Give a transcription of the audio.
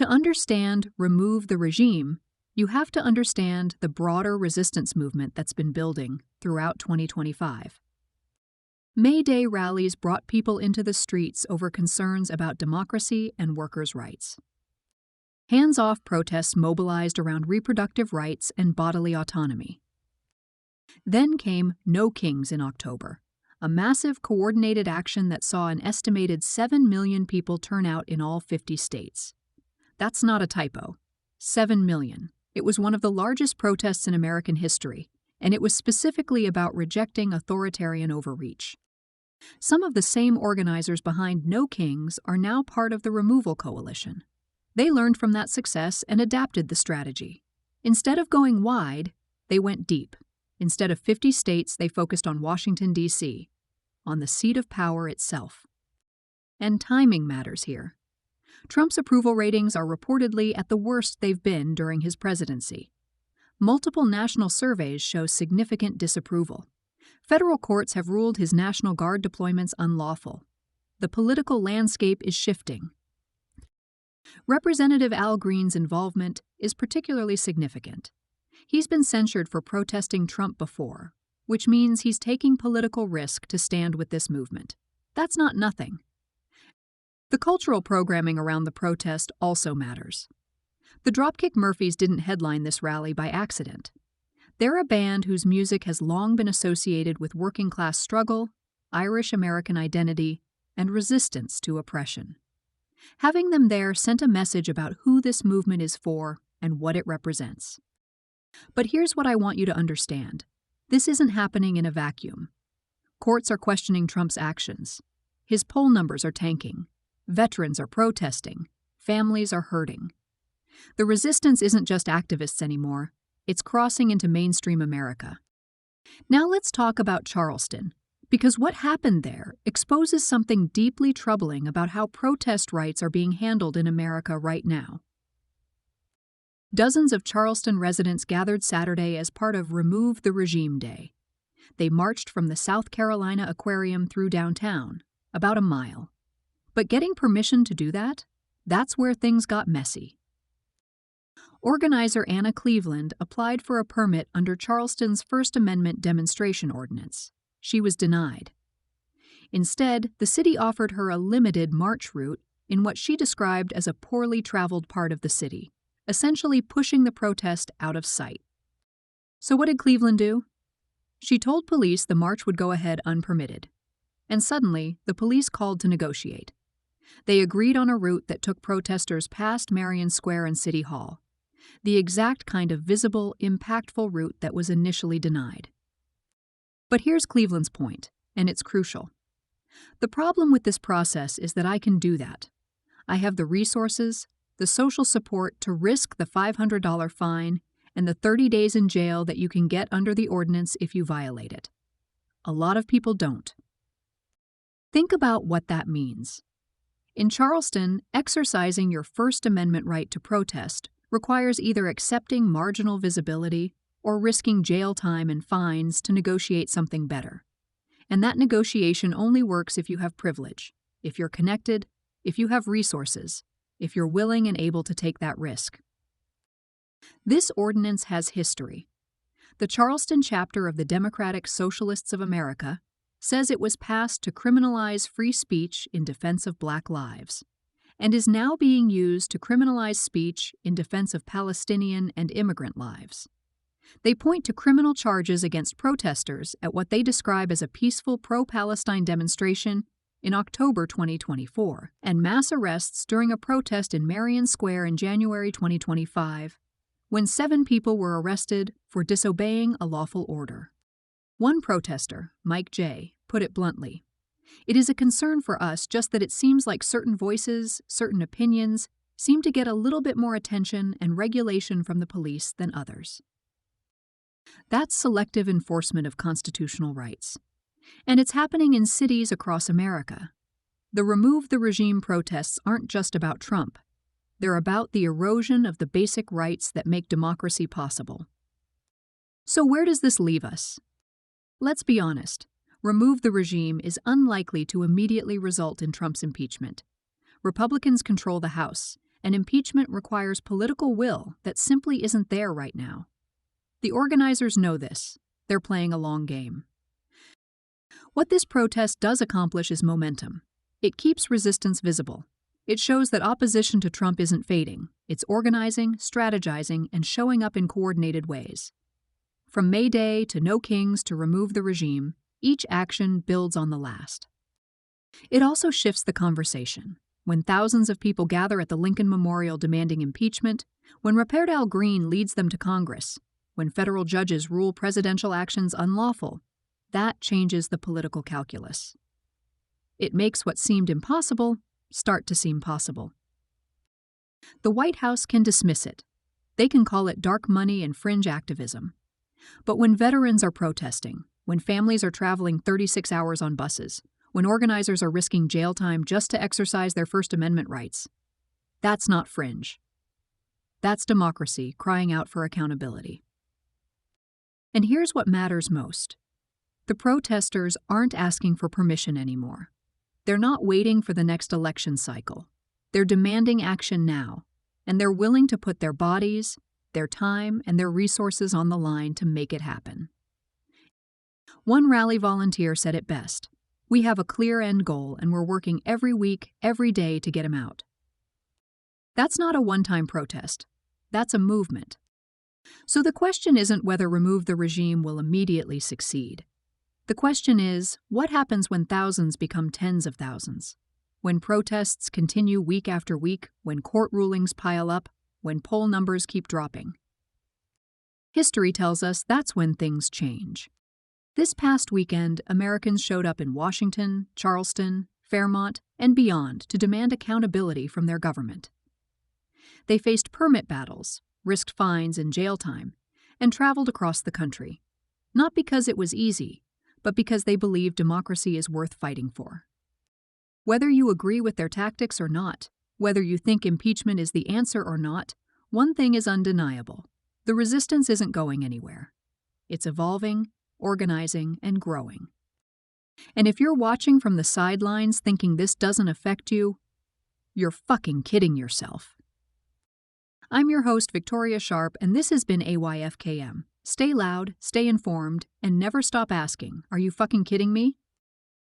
To understand remove the regime, you have to understand the broader resistance movement that's been building throughout 2025. May Day rallies brought people into the streets over concerns about democracy and workers' rights. Hands-off protests mobilized around reproductive rights and bodily autonomy. Then came No Kings in October, a massive coordinated action that saw an estimated 7 million people turn out in all 50 states. That's not a typo. 7 million. It was one of the largest protests in American history, and it was specifically about rejecting authoritarian overreach. Some of the same organizers behind No Kings are now part of the Removal Coalition. They learned from that success and adapted the strategy. Instead of going wide, they went deep. Instead of 50 states, they focused on Washington, D.C., on the seat of power itself. And timing matters here. Trump's approval ratings are reportedly at the worst they've been during his presidency. Multiple national surveys show significant disapproval. Federal courts have ruled his National Guard deployments unlawful. The political landscape is shifting. Representative Al Green's involvement is particularly significant. He's been censured for protesting Trump before, which means he's taking political risk to stand with this movement. That's not nothing. The cultural programming around the protest also matters. The Dropkick Murphys didn't headline this rally by accident. They're a band whose music has long been associated with working-class struggle, Irish American identity, and resistance to oppression. Having them there sent a message about who this movement is for and what it represents. But here's what I want you to understand. This isn't happening in a vacuum. Courts are questioning Trump's actions. His poll numbers are tanking. Veterans are protesting. Families are hurting. The resistance isn't just activists anymore. It's crossing into mainstream America. Now let's talk about Charleston, because what happened there exposes something deeply troubling about how protest rights are being handled in America right now. Dozens of Charleston residents gathered Saturday as part of Remove the Regime Day. They marched from the South Carolina Aquarium through downtown, about a mile. But getting permission to do that, that's where things got messy. Organizer Anna Cleveland applied for a permit under Charleston's First Amendment demonstration ordinance. She was denied. Instead, the city offered her a limited march route in what she described as a poorly traveled part of the city, essentially pushing the protest out of sight. So what did Cleveland do? She told police the march would go ahead unpermitted. And suddenly, the police called to negotiate. They agreed on a route that took protesters past Marion Square and City Hall, the exact kind of visible, impactful route that was initially denied. But here's Cleveland's point, and it's crucial. The problem with this process is that I can do that. I have the resources, the social support to risk the $500 fine and the 30 days in jail that you can get under the ordinance if you violate it. A lot of people don't. Think about what that means. In Charleston, exercising your First Amendment right to protest requires either accepting marginal visibility or risking jail time and fines to negotiate something better. And that negotiation only works if you have privilege, if you're connected, if you have resources, if you're willing and able to take that risk. This ordinance has history. The Charleston chapter of the Democratic Socialists of America says it was passed to criminalize free speech in defense of Black lives, and is now being used to criminalize speech in defense of Palestinian and immigrant lives. They point to criminal charges against protesters at what they describe as a peaceful pro-Palestine demonstration in October 2024, and mass arrests during a protest in Marion Square in January 2025, when 7 people were arrested for disobeying a lawful order. One protester, Mike J., put it bluntly, "It is a concern for us just that it seems like certain voices, certain opinions, seem to get a little bit more attention and regulation from the police than others." That's selective enforcement of constitutional rights. And it's happening in cities across America. The Remove the Regime protests aren't just about Trump. They're about the erosion of the basic rights that make democracy possible. So where does this leave us? Let's be honest. Remove the Regime is unlikely to immediately result in Trump's impeachment. Republicans control the House, and impeachment requires political will that simply isn't there right now. The organizers know this. They're playing a long game. What this protest does accomplish is momentum. It keeps resistance visible. It shows that opposition to Trump isn't fading. It's organizing, strategizing, and showing up in coordinated ways. From May Day to No Kings to remove the regime, each action builds on the last. It also shifts the conversation. When thousands of people gather at the Lincoln Memorial demanding impeachment, when Raperdal Green leads them to Congress, when federal judges rule presidential actions unlawful, that changes the political calculus. It makes what seemed impossible start to seem possible. The White House can dismiss it. They can call it dark money and fringe activism. But when veterans are protesting, when families are traveling 36 hours on buses, when organizers are risking jail time just to exercise their First Amendment rights, that's not fringe. That's democracy crying out for accountability. And here's what matters most. The protesters aren't asking for permission anymore. They're not waiting for the next election cycle. They're demanding action now, and they're willing to put their bodies, their time, and their resources on the line to make it happen. One rally volunteer said it best: "We have a clear end goal, and we're working every week, every day to get him out." That's not a one-time protest. That's a movement. So the question isn't whether remove the regime will immediately succeed. The question is, what happens when thousands become tens of thousands? When protests continue week after week, when court rulings pile up, when poll numbers keep dropping? History tells us that's when things change. This past weekend, Americans showed up in Washington, Charleston, Fairmont, and beyond to demand accountability from their government. They faced permit battles, risked fines and jail time, and traveled across the country. Not because it was easy, but because they believe democracy is worth fighting for. Whether you agree with their tactics or not, whether you think impeachment is the answer or not, one thing is undeniable: the resistance isn't going anywhere. It's evolving, organizing, and growing. And if you're watching from the sidelines thinking this doesn't affect you, you're fucking kidding yourself. I'm your host, Victoria Sharp, and this has been AYFKM. Stay loud, stay informed, and never stop asking, are you fucking kidding me?